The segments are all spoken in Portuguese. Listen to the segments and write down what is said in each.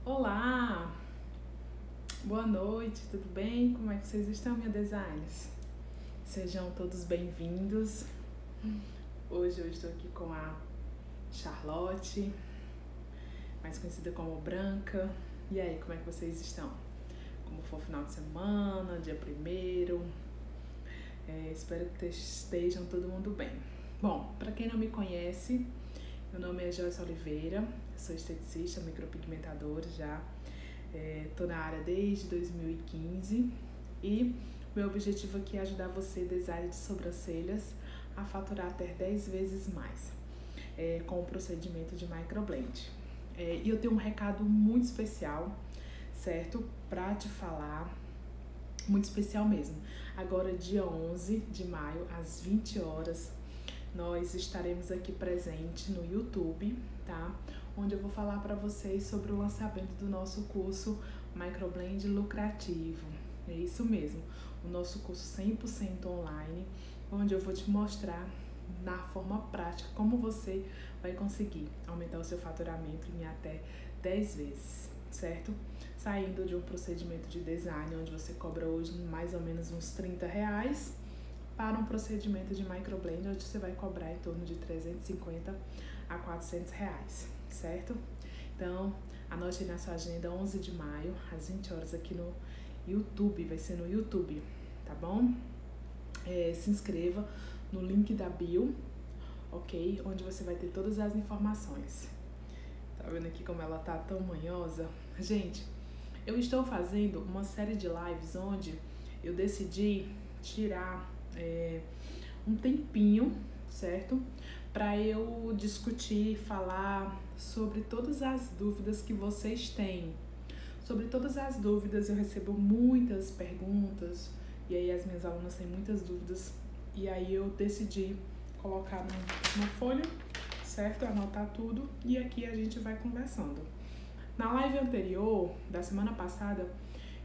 Olá, boa noite, tudo bem? Como é que vocês estão, minha designers? Sejam todos bem-vindos. Hoje eu estou aqui com a Charlotte, mais conhecida como Branca. E aí, como é que vocês estão? Como foi o final de semana, dia 1º? Espero que estejam todo mundo bem. Bom, para quem não me conhece, meu nome é Joyce Oliveira, sou esteticista, micropigmentadora já. Tô na área desde 2015 e meu objetivo aqui é ajudar você, designer de sobrancelhas, a faturar até 10 vezes mais com o procedimento de microblend. E eu tenho um recado muito especial, certo? Pra te falar, muito especial mesmo. Agora, dia 11 de maio, às 20 horas, nós estaremos aqui presente no YouTube, tá? Onde eu vou falar para vocês sobre o lançamento do nosso curso Microblend Lucrativo. É isso mesmo, o nosso curso 100% online, onde eu vou te mostrar na forma prática como você vai conseguir aumentar o seu faturamento em até 10 vezes, certo? Saindo de um procedimento de design onde você cobra hoje mais ou menos uns R$30, para um procedimento de microblend onde você vai cobrar em torno de R$350 a R$400, certo? Então, anote aí na sua agenda, 11 de maio, às 20 horas aqui no YouTube, vai ser no YouTube, tá bom? Se inscreva no link da bio, ok? Onde você vai ter todas as informações. Tá vendo aqui como ela tá tão manhosa? Gente, eu estou fazendo uma série de lives onde eu decidi tirar um tempinho, certo? Para eu discutir, falar sobre todas as dúvidas que vocês têm. Sobre todas as dúvidas, eu recebo muitas perguntas, e aí as minhas alunas têm muitas dúvidas, e aí eu decidi colocar numa folha, certo? Anotar tudo, e aqui a gente vai conversando. Na live anterior, da semana passada,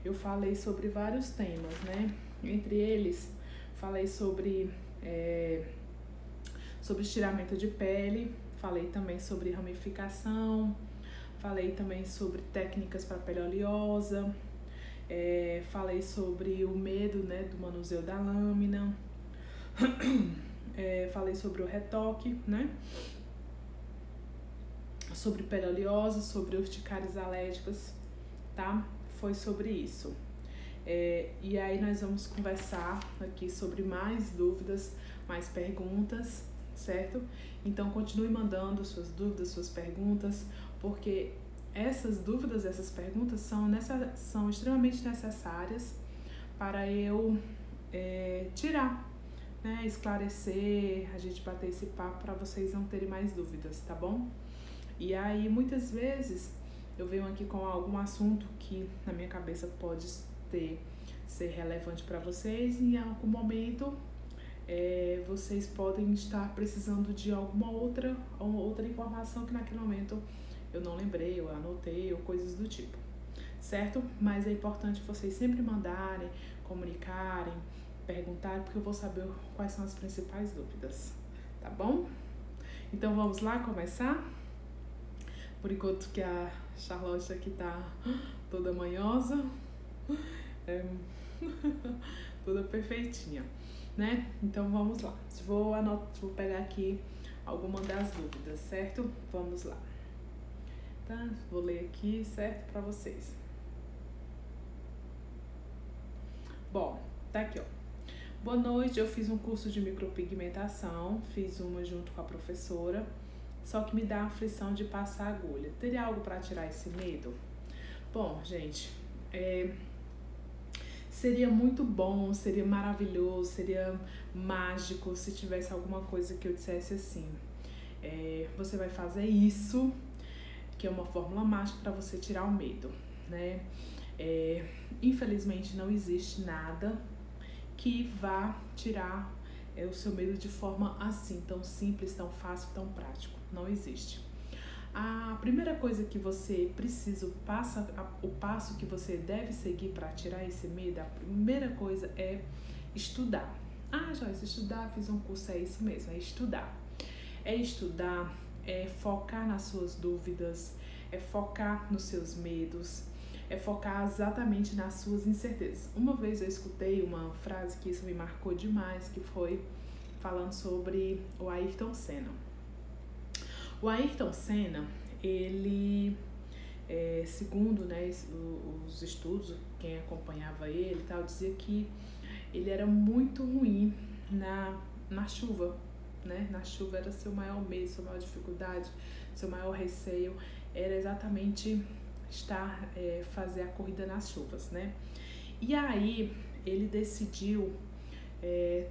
eu falei sobre vários temas, né? Entre eles, falei sobre estiramento de pele, falei também sobre ramificação, falei também sobre técnicas para pele oleosa, falei sobre o medo, né, do manuseio da lâmina, falei sobre o retoque, né, sobre pele oleosa, sobre urticárias alérgicas, tá? Foi sobre isso. E aí nós vamos conversar aqui sobre mais dúvidas, mais perguntas, certo? Então continue mandando suas dúvidas, suas perguntas, porque essas dúvidas, essas perguntas são extremamente necessárias para eu tirar, né? Esclarecer, a gente bater esse papo para vocês não terem mais dúvidas, tá bom? E aí muitas vezes eu venho aqui com algum assunto que na minha cabeça pode ser relevante para vocês, e em algum momento vocês podem estar precisando de alguma outra informação que naquele momento eu não lembrei, eu anotei, ou coisas do tipo, certo? Mas é importante vocês sempre mandarem, comunicarem, perguntarem, porque eu vou saber quais são as principais dúvidas, tá bom? Então vamos lá começar? Por enquanto que a Charlotte aqui tá toda manhosa, toda perfeitinha, né? Então vamos lá. Vou pegar aqui alguma das dúvidas, certo? Vamos lá. Tá? Vou ler aqui, certo? Para vocês. Bom, tá aqui, ó. Boa noite, eu fiz um curso de micropigmentação, fiz uma junto com a professora, só que me dá aflição de passar agulha. Teria algo para tirar esse medo? Bom, gente, seria muito bom, seria maravilhoso, seria mágico se tivesse alguma coisa que eu dissesse assim. Você vai fazer isso, que é uma fórmula mágica para você tirar o medo, né? Infelizmente não existe nada que vá tirar o seu medo de forma assim, tão simples, tão fácil, tão prático. Não existe. A primeira coisa que você precisa, o passo que você deve seguir para tirar esse medo, a primeira coisa é estudar. Ah, Joyce, estudar, fiz um curso, é isso mesmo, é estudar. É estudar, é focar nas suas dúvidas, é focar nos seus medos, é focar exatamente nas suas incertezas. Uma vez eu escutei uma frase que isso me marcou demais, que foi falando sobre o Ayrton Senna. O Ayrton Senna, ele, segundo, né, os estudos, quem acompanhava ele e tal, dizia que ele era muito ruim na chuva, né? Na chuva era seu maior medo, sua maior dificuldade, seu maior receio, era exatamente fazer a corrida nas chuvas, né? E aí ele decidiu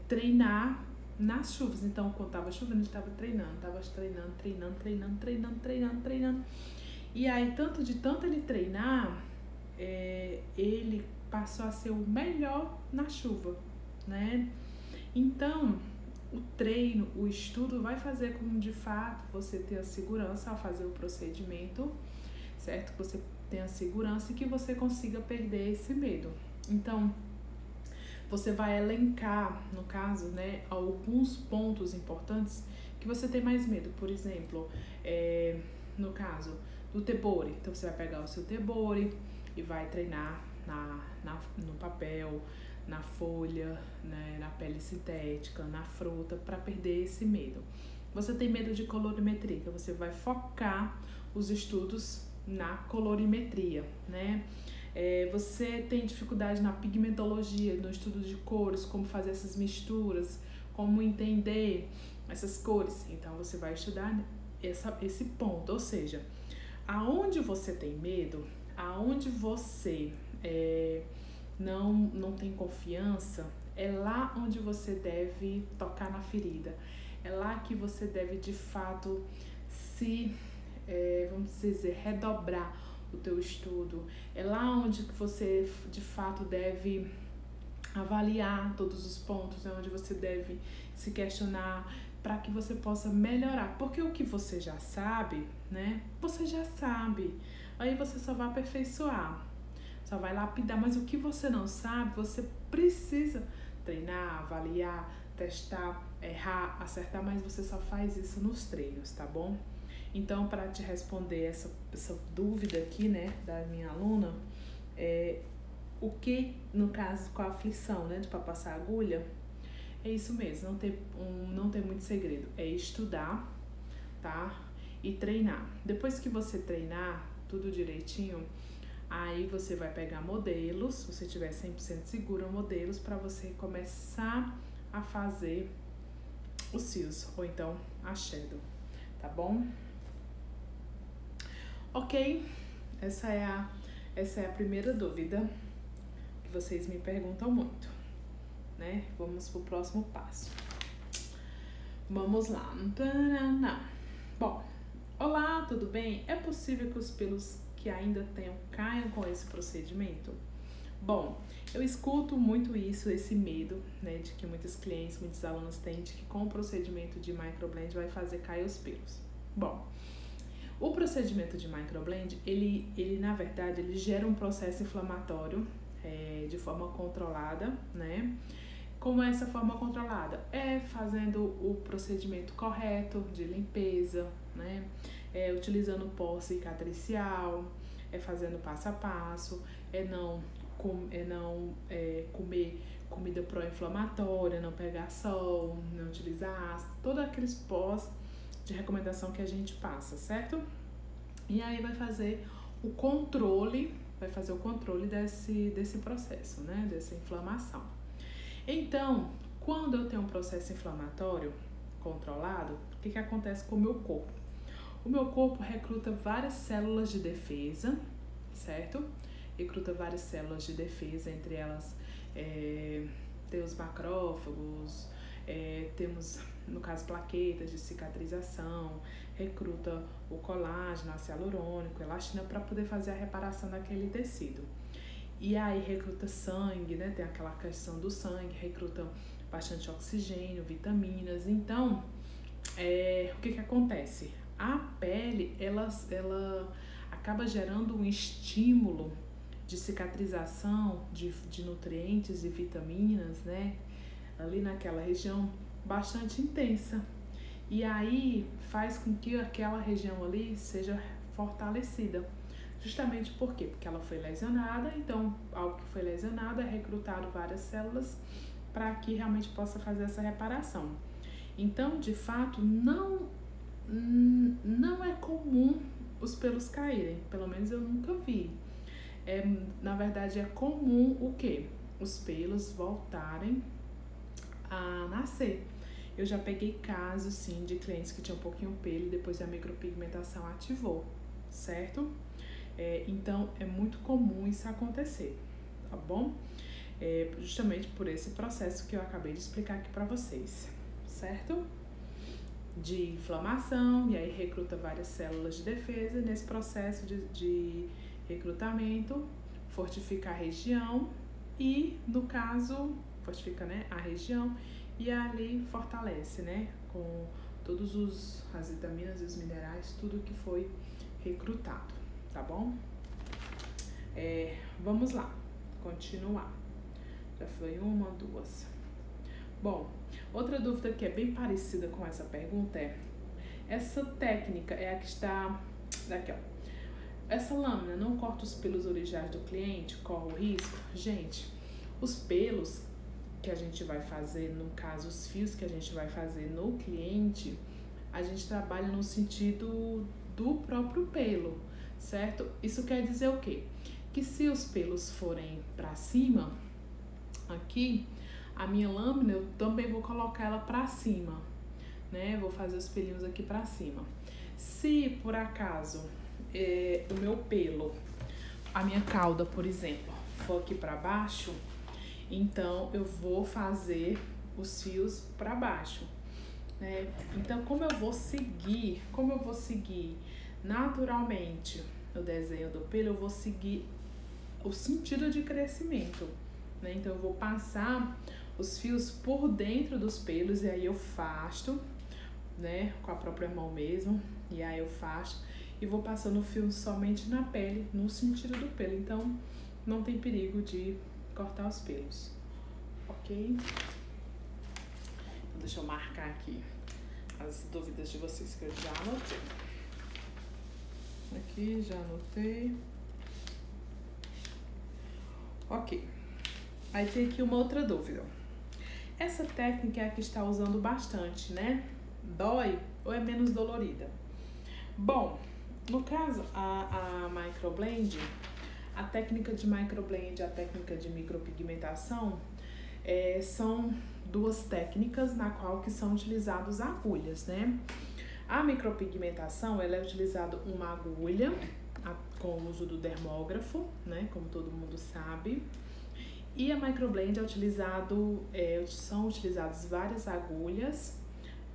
treinar nas chuvas. Então, quando tava chovendo, ele estava treinando. E aí, tanto ele treinar, ele passou a ser o melhor na chuva, né? Então, o treino, o estudo vai fazer com que, de fato, você tenha segurança ao fazer o procedimento, certo? Que você tenha segurança e que você consiga perder esse medo. Então, você vai elencar, no caso, né, alguns pontos importantes que você tem mais medo. Por exemplo, no caso do tebori, então você vai pegar o seu tebori e vai treinar no papel, na folha, né, na pele sintética, na fruta, para perder esse medo. Você tem medo de colorimetria, então você vai focar os estudos na colorimetria, né? Você tem dificuldade na pigmentologia, no estudo de cores, como fazer essas misturas, como entender essas cores. Então, você vai estudar esse ponto, ou seja, aonde você tem medo, aonde você não tem confiança, é lá onde você deve tocar na ferida. É lá que você deve, de fato, vamos dizer, redobrar o teu estudo. É lá onde você, de fato, deve avaliar todos os pontos, é onde você deve se questionar para que você possa melhorar. Porque o que você já sabe, né? Você já sabe. Aí você só vai aperfeiçoar, só vai lapidar. Mas o que você não sabe, você precisa treinar, avaliar, testar, errar, acertar. Mas você só faz isso nos treinos, tá bom? Então, para te responder essa dúvida aqui, né, da minha aluna, o que, no caso, com a aflição, né, de para passar agulha, é isso mesmo, não tem muito segredo, é estudar, tá, e treinar. Depois que você treinar tudo direitinho, aí você vai pegar modelos, se você tiver 100% segura, modelos para você começar a fazer os cílios, ou então a shadow, tá bom? Ok, essa é a primeira dúvida que vocês me perguntam muito, né? Vamos pro próximo passo. Vamos lá. Bom, olá, tudo bem? É possível que os pelos que ainda tenham caiam com esse procedimento? Bom, eu escuto muito esse medo, né, de que muitos clientes, muitos alunos têm, de que com o procedimento de microblend vai fazer cair os pelos. Bom, o procedimento de microblend, ele na verdade, ele gera um processo inflamatório de forma controlada, né? Como é essa forma controlada? É fazendo o procedimento correto de limpeza, né? Utilizando pó cicatricial, fazendo passo a passo, não comer comida pró-inflamatória, não pegar sol, não utilizar ácido, todos aqueles pós de recomendação que a gente passa, certo? E aí vai fazer o controle desse processo, né? Dessa inflamação. Então, quando eu tenho um processo inflamatório controlado, o que acontece com o meu corpo? O meu corpo recruta várias células de defesa, certo? Recruta várias células de defesa, entre elas tem os macrófagos, temos, no caso, plaquetas de cicatrização, recruta o colágeno, ácido hialurônico, elastina para poder fazer a reparação daquele tecido. E aí recruta sangue, né? Tem aquela questão do sangue, recruta bastante oxigênio, vitaminas. Então, o que acontece? A pele, ela acaba gerando um estímulo de cicatrização de nutrientes e vitaminas, né? Ali naquela região bastante intensa. E aí faz com que aquela região ali seja fortalecida. Justamente por quê? Porque ela foi lesionada, então algo que foi lesionado é recrutado várias células para que realmente possa fazer essa reparação. Então, de fato, não é comum os pelos caírem, pelo menos eu nunca vi. Na verdade, é comum o quê? Os pelos voltarem a nascer. Eu já peguei casos, sim, de clientes que tinham um pouquinho pelo e depois a micropigmentação ativou, certo? Então, é muito comum isso acontecer, tá bom? Justamente por esse processo que eu acabei de explicar aqui pra vocês, certo? De inflamação, e aí recruta várias células de defesa. Nesse processo de recrutamento, fortifica a região e, no caso, fortifica, né, a região e ali fortalece, né, com todos as vitaminas e os minerais, tudo que foi recrutado, tá bom? Vamos lá, continuar. Já foi uma, duas. Bom, outra dúvida que é bem parecida com essa pergunta essa técnica é a que está aqui, ó. Essa lâmina não corta os pelos originais do cliente, corre o risco? Gente, os pelos que a gente vai fazer, no caso, os fios que a gente vai fazer no cliente, a gente trabalha no sentido do próprio pelo, certo? Isso quer dizer o quê? Que se os pelos forem para cima, aqui, a minha lâmina, eu também vou colocar ela para cima, né? Vou fazer os pelinhos aqui para cima. Se, por acaso, o meu pelo, a minha cauda, por exemplo, for aqui para baixo, então eu vou fazer os fios para baixo, né? Então, como eu vou seguir naturalmente o desenho do pelo, eu vou seguir o sentido de crescimento, né? Então, eu vou passar os fios por dentro dos pelos e aí eu fasto, né? Com a própria mão mesmo, e aí eu fasto e vou passando o fio somente na pele, no sentido do pelo. Então, não tem perigo de cortar os pelos, ok? Então, deixa eu marcar aqui as dúvidas de vocês que eu já anotei. Aqui, já anotei. Ok. Aí tem aqui uma outra dúvida. Essa técnica é a que está usando bastante, né? Dói ou é menos dolorida? Bom, no caso, a microblend, a técnica de microblend e a técnica de micropigmentação são duas técnicas na qual que são utilizadas agulhas, né? A micropigmentação, ela é utilizada uma agulha com o uso do dermógrafo, né? Como todo mundo sabe. E a microblend são utilizadas várias agulhas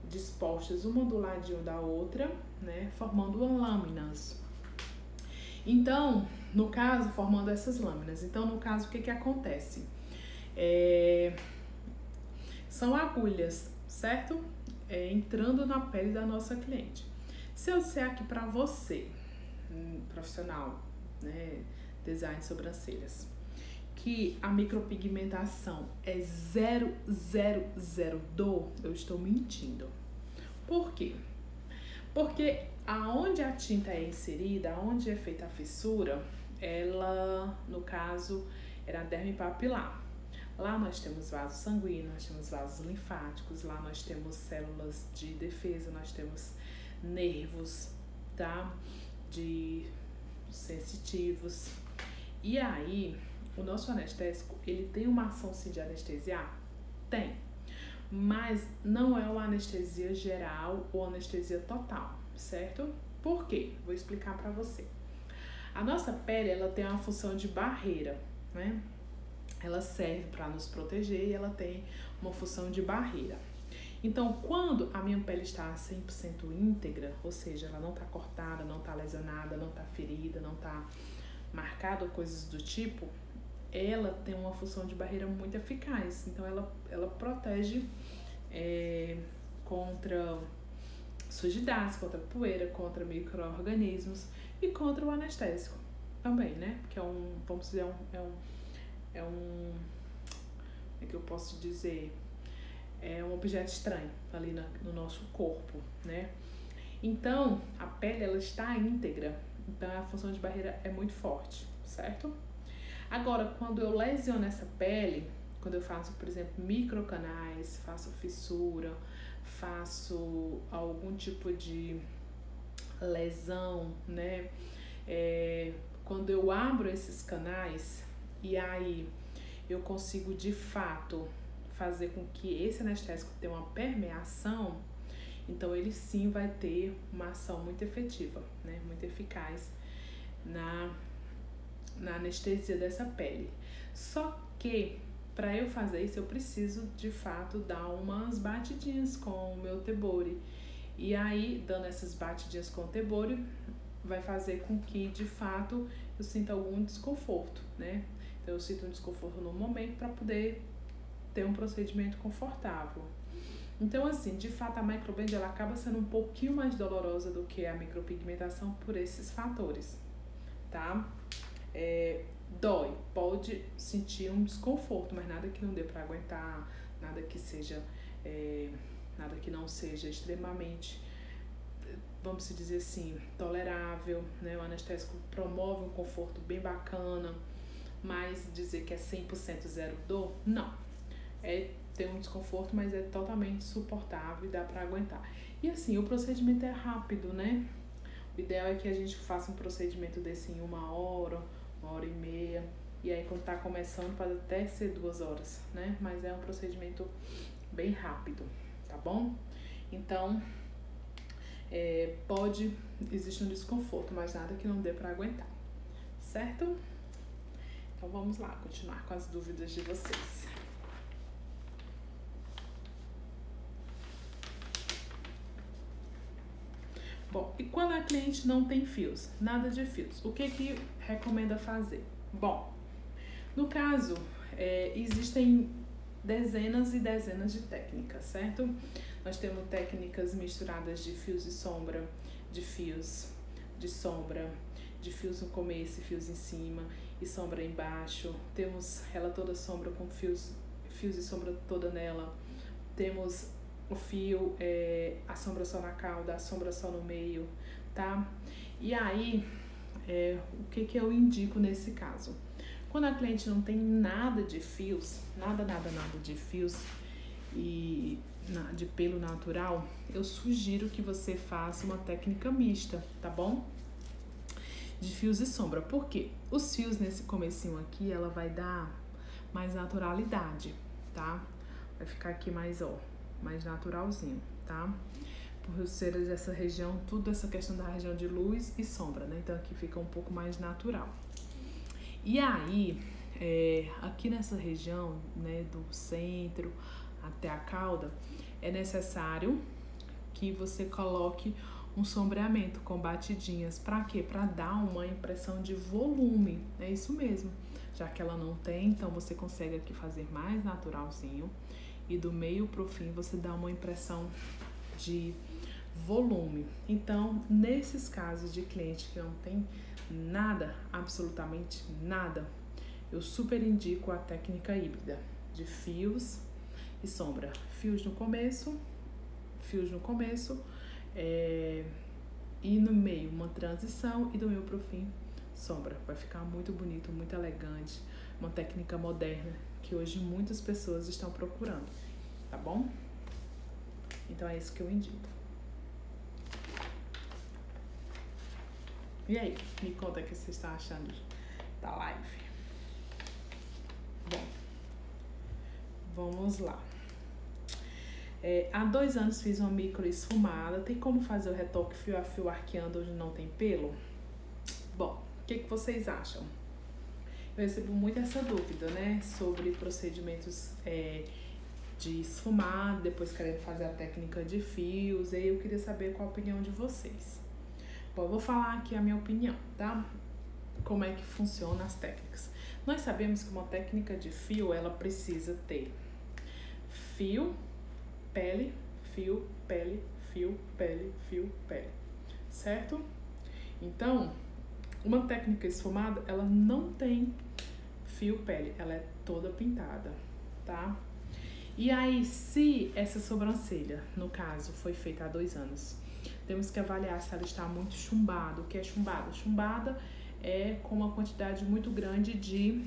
dispostas uma do ladinho da outra, né? Formando lâminas. Então, no caso, formando essas lâminas. Então, no caso, o que acontece? São agulhas, certo? Entrando na pele da nossa cliente. Se eu disser aqui pra você, profissional, né, design de sobrancelhas, que a micropigmentação é 000 dor, eu estou mentindo. Por quê? Porque aonde a tinta é inserida, aonde é feita a fissura, ela, no caso, era a derme papilar. Lá nós temos vasos sanguíneos, nós temos vasos linfáticos, lá nós temos células de defesa, nós temos nervos, tá? De sensitivos. E aí, o nosso anestésico, ele tem uma ação sim de anestesiar? Tem. Mas não é uma anestesia geral ou anestesia total, certo? Por quê? Vou explicar pra você. A nossa pele, ela tem uma função de barreira, né? Ela serve para nos proteger e ela tem uma função de barreira. Então, quando a minha pele está 100% íntegra, ou seja, ela não está cortada, não está lesionada, não está ferida, não está marcada ou coisas do tipo, ela tem uma função de barreira muito eficaz. Então, ela protege contra sujidades, contra poeira, contra micro-organismos e contra o anestésico também, né? Porque vamos dizer, como é que eu posso dizer? É um objeto estranho ali no nosso corpo, né? Então, a pele, ela está íntegra Então a função de barreira é muito forte, certo? Agora, quando eu lesiono essa pele, quando eu faço, por exemplo, microcanais, faço fissura, faço algum tipo de lesão, né? Quando eu abro esses canais e aí eu consigo de fato fazer com que esse anestésico tenha uma permeação, então ele sim vai ter uma ação muito efetiva, né? Muito eficaz na anestesia dessa pele. Só que para eu fazer isso eu preciso de fato dar umas batidinhas com o meu Tebori. E aí, dando essas batidinhas com o Tebori, vai fazer com que de fato eu sinta algum desconforto, né? Então eu sinto um desconforto no momento para poder ter um procedimento confortável. Então assim, de fato a microblend ela acaba sendo um pouquinho mais dolorosa do que a micropigmentação por esses fatores, tá? Dói, pode sentir um desconforto, mas nada que não dê para aguentar, nada que seja, nada que não seja extremamente, vamos dizer assim, tolerável, né? O anestésico promove um conforto bem bacana, mas dizer que é 100% zero dor, não. Tem um desconforto, mas é totalmente suportável e dá para aguentar. E assim, o procedimento é rápido, né? O ideal é que a gente faça um procedimento desse em 1 hora e meia. E aí quando tá começando pode até ser 2 horas, né? Mas é um procedimento bem rápido, tá bom? Então, pode existir um desconforto, mas nada que não dê para aguentar, certo? Então vamos lá, continuar com as dúvidas de vocês. Bom, e quando a cliente não tem fios? Nada de fios. O que recomenda fazer? Bom, no caso, existem dezenas e dezenas de técnicas, certo? Nós temos técnicas misturadas de fios e sombra, de fios de sombra, de fios no começo e fios em cima e sombra embaixo. Temos ela toda sombra com fios e sombra toda nela. Temos o fio, a sombra só na cauda, a sombra só no meio, tá? E aí, o que eu indico nesse caso? Quando a cliente não tem nada de fios, nada de fios e de pelo natural, eu sugiro que você faça uma técnica mista, tá bom? De fios e sombra. Por quê? Os fios nesse comecinho aqui, ela vai dar mais naturalidade, tá? Vai ficar aqui mais naturalzinho, tá? Por ser dessa região, tudo essa questão da região de luz e sombra, né? Então aqui fica um pouco mais natural. E aí, aqui nessa região, né, do centro até a cauda, é necessário que você coloque um sombreamento com batidinhas. Pra quê? Pra dar uma impressão de volume. É isso mesmo. Já que ela não tem, então você consegue aqui fazer mais naturalzinho. E do meio pro fim você dá uma impressão de volume. Então, nesses casos de cliente que não tem nada, absolutamente nada, eu super indico a técnica híbrida de fios e sombra. Fios no começo e no meio uma transição e do meio pro fim sombra. Vai ficar muito bonito, muito elegante, uma técnica moderna que hoje muitas pessoas estão procurando, tá bom? Então é isso que eu indico. E aí, me conta o que vocês estão achando da live. Bom, vamos lá. Há 2 anos fiz uma micro esfumada. Tem como fazer o retoque fio a fio arqueando onde não tem pelo? Bom, o que vocês acham? Eu recebo muito essa dúvida, né? Sobre procedimentos de esfumado, depois querendo fazer a técnica de fios. E aí eu queria saber qual a opinião de vocês. Bom, eu vou falar aqui a minha opinião, tá? Como é que funciona as técnicas. Nós sabemos que uma técnica de fio, ela precisa ter fio, pele, fio, pele, fio, pele, fio, pele, certo? Então, uma técnica esfumada, ela não tem fio, pele, ela é toda pintada, tá? E aí, se essa sobrancelha, no caso, foi feita há 2 anos, temos que avaliar se ela está muito chumbada. O que é chumbada? Chumbada é com uma quantidade muito grande de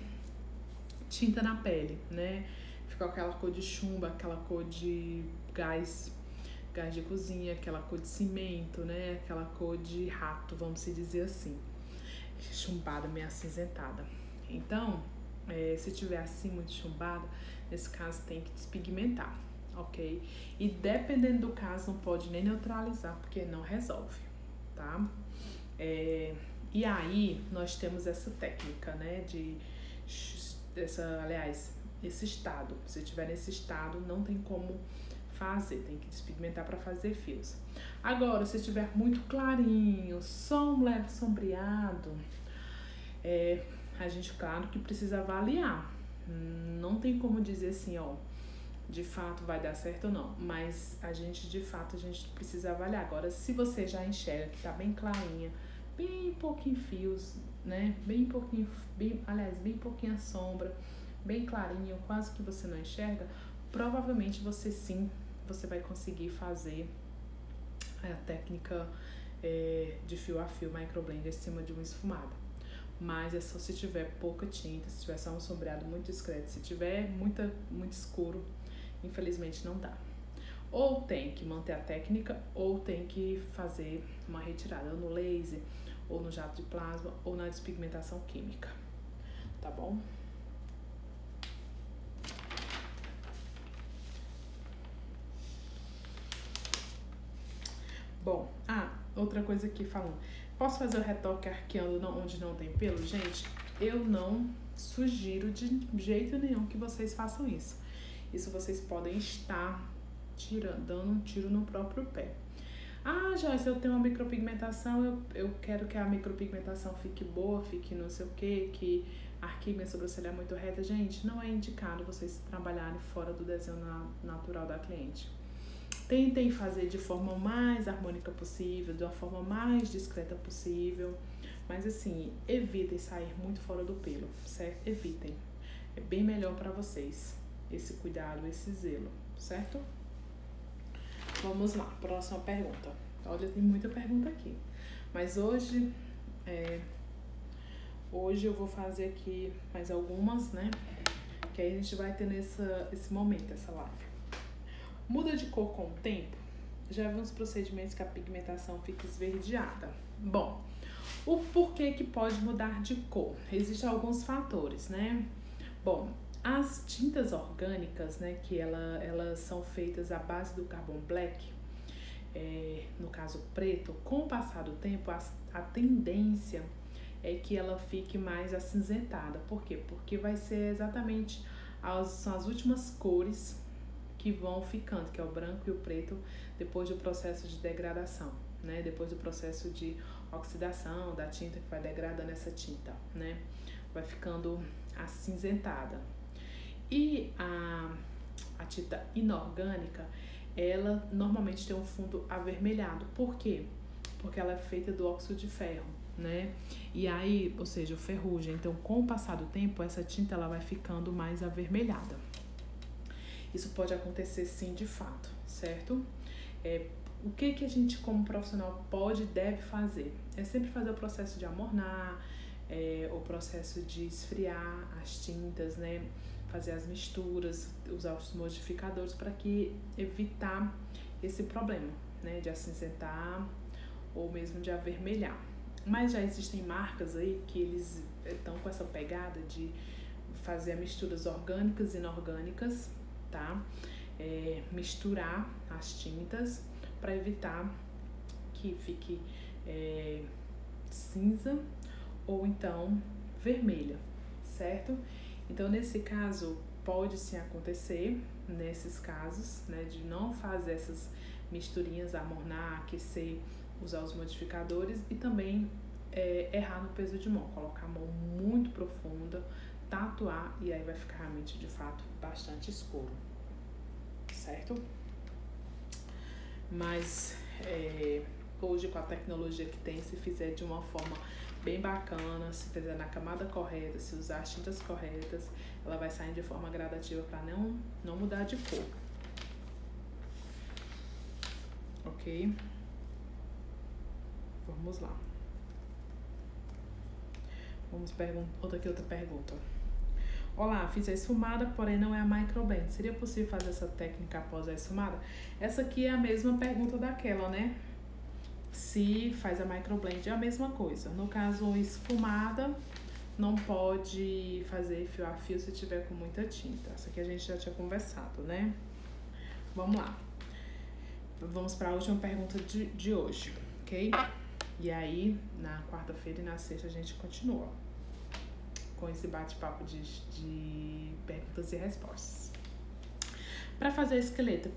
tinta na pele, né? Fica aquela cor de chumbo, aquela cor de gás de cozinha, aquela cor de cimento, né? Aquela cor de rato, vamos se dizer assim. Chumbada, meio acinzentada. Então, se tiver assim muito chumbada, nesse caso tem que despigmentar, ok? E dependendo do caso, não pode nem neutralizar, porque não resolve, tá? E aí, nós temos essa técnica, né? Esse estado. Se tiver nesse estado, não tem como fazer, tem que despigmentar para fazer fios. Agora, se estiver muito clarinho, só um leve sombreado, a gente, claro que precisa avaliar. Não tem como dizer assim, ó, de fato vai dar certo ou não, mas a gente precisa avaliar. Agora, se você já enxerga que tá bem clarinha, bem pouquinho fios, né, bem pouquinho a sombra, bem clarinho, quase que você não enxerga, provavelmente você vai conseguir fazer a técnica de fio a fio microblend em cima de uma esfumada. Mas é só se tiver pouca tinta, se tiver só um sombreado muito discreto. Se tiver muito escuro, infelizmente não dá. Ou tem que manter a técnica, ou tem que fazer uma retirada, ou no laser, ou no jato de plasma, ou na despigmentação química, tá bom? Bom, outra coisa aqui falando. Posso fazer o retoque arqueando onde não tem pelo? Gente, eu não sugiro de jeito nenhum que vocês façam isso. Isso vocês podem estar dando um tiro no próprio pé. Joyce, eu tenho uma micropigmentação, eu quero que a micropigmentação fique boa, fique não sei o que arqueie minha sobrancelha muito reta. Gente, não é indicado vocês trabalharem fora do desenho natural da cliente. Tentem fazer de forma mais harmônica possível, de uma forma mais discreta possível. Mas assim, evitem sair muito fora do pelo, certo? Evitem. É bem melhor para vocês esse cuidado, esse zelo, certo? Vamos lá, próxima pergunta. Olha, tem muita pergunta aqui. Mas hoje eu vou fazer aqui mais algumas, né? Que aí a gente vai ter esse momento, essa live. Muda de cor com o tempo? Já vi uns procedimentos que a pigmentação fica esverdeada. Bom, o porquê que pode mudar de cor? Existem alguns fatores, né? Bom, as tintas orgânicas, né, que elas são feitas à base do carbon black, no caso preto, com o passar do tempo, a tendência é que ela fique mais acinzentada. Por quê? Porque vai ser exatamente são as últimas cores que vão ficando, que é o branco e o preto, depois do processo de degradação, né? Depois do processo de oxidação da tinta, que vai degradando essa tinta, né? Vai ficando acinzentada. E a tinta inorgânica, ela normalmente tem um fundo avermelhado. Por quê? Porque ela é feita do óxido de ferro, né? E aí, ou seja, o ferrugem. Então, com o passar do tempo, essa tinta ela vai ficando mais avermelhada. Isso pode acontecer sim, de fato, certo? O que a gente, como profissional, pode e deve fazer? É sempre fazer o processo de amornar, o processo de esfriar as tintas, né? Fazer as misturas, usar os modificadores para evitar esse problema, né? De acinzentar ou mesmo de avermelhar. Mas já existem marcas aí que eles estão com essa pegada de fazer misturas orgânicas e inorgânicas, tá? Misturar as tintas para evitar que fique cinza ou então vermelha, certo? Então, nesse caso, pode sim acontecer, nesses casos, né, de não fazer essas misturinhas, amornar, aquecer, usar os modificadores e também errar no peso de mão, colocar a mão muito profunda, tatuar e aí vai ficar realmente, de fato, bastante escuro, certo? Mas hoje, com a tecnologia que tem, se fizer de uma forma bem bacana, se fizer na camada correta, se usar as tintas corretas, ela vai sair de forma gradativa para não mudar de cor. Ok? Vamos lá. Outra pergunta. Olá, fiz a esfumada, porém não é a microblend. Seria possível fazer essa técnica após a esfumada? Essa aqui é a mesma pergunta daquela, né? Se faz a microblend é a mesma coisa. No caso, esfumada, não pode fazer fio a fio se tiver com muita tinta. Essa aqui a gente já tinha conversado, né? Vamos lá. Vamos para a última pergunta de hoje, ok? E aí, na quarta-feira e na sexta a gente continua com esse bate-papo de perguntas e respostas. Para fazer o esqueleto, eu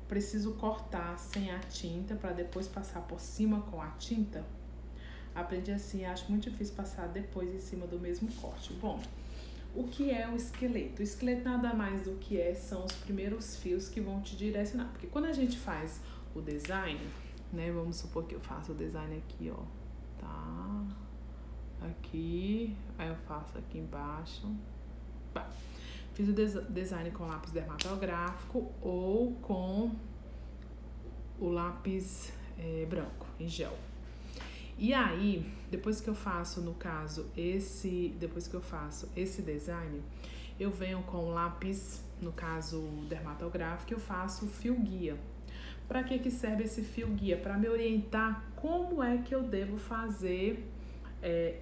preciso cortar sem a tinta para depois passar por cima com a tinta. Aprendi assim, acho muito difícil passar depois em cima do mesmo corte. Bom, o que é o esqueleto? O esqueleto nada mais do que são os primeiros fios que vão te direcionar. Porque quando a gente faz o design, né? Vamos supor que eu faço o design aqui, ó. Tá? Aqui, aí eu faço aqui embaixo. Tá. Fiz o design com lápis dermatográfico ou com o lápis branco, em gel. E aí, depois que eu faço, no caso, depois que eu faço esse design, eu venho com o lápis, no caso, dermatográfico, eu faço o fio guia. Para que serve esse fio guia? Para me orientar como é que eu devo fazer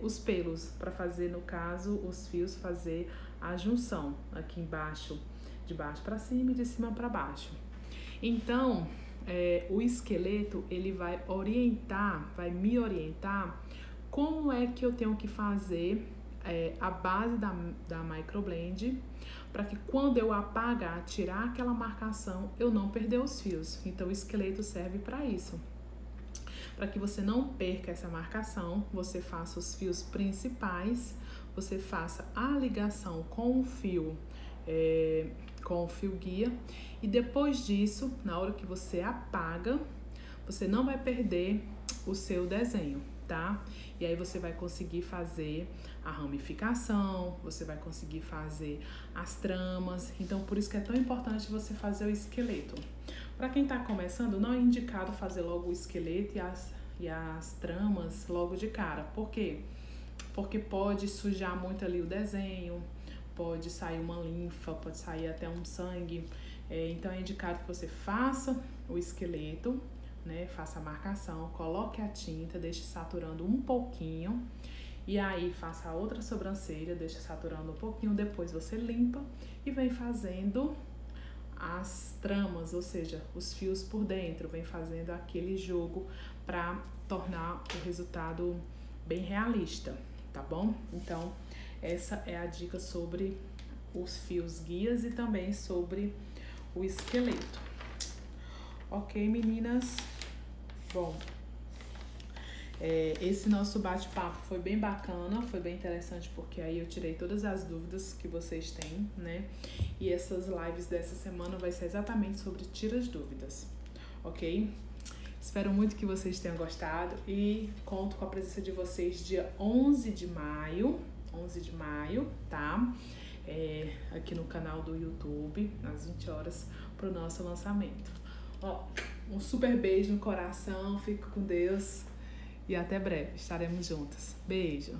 os pelos, para fazer, no caso, os fios, fazer a junção aqui embaixo, de baixo para cima e de cima para baixo. Então, o esqueleto, ele vai me orientar como é que eu tenho que fazer a base da microblend, para que quando eu apagar, tirar aquela marcação, eu não perder os fios. Então, o esqueleto serve para isso. Para que você não perca essa marcação, você faça os fios principais, você faça a ligação com o fio guia, e depois disso, na hora que você apaga, você não vai perder o seu desenho, tá? E aí você vai conseguir fazer a ramificação, você vai conseguir fazer as tramas. Então, por isso que é tão importante você fazer o esqueleto. Para quem tá começando, não é indicado fazer logo o esqueleto e as tramas logo de cara. Por quê? Porque pode sujar muito ali o desenho, pode sair uma linfa, pode sair até um sangue. Então é indicado que você faça o esqueleto, né? Faça a marcação, coloque a tinta, deixe saturando um pouquinho. E aí faça a outra sobrancelha, deixa saturando um pouquinho, depois você limpa e vem fazendo as tramas, ou seja, os fios por dentro, vem fazendo aquele jogo para tornar o resultado bem realista, tá bom? Então, essa é a dica sobre os fios guias e também sobre o esqueleto. Ok, meninas? Bom, esse nosso bate-papo foi bem bacana, foi bem interessante, porque aí eu tirei todas as dúvidas que vocês têm, né? E essas lives dessa semana vai ser exatamente sobre tira as dúvidas, ok? Espero muito que vocês tenham gostado e conto com a presença de vocês dia 11 de maio, tá? Aqui no canal do YouTube, às 20 horas, pro nosso lançamento. Ó, um super beijo no coração, fico com Deus. E até breve, estaremos juntas. Beijo!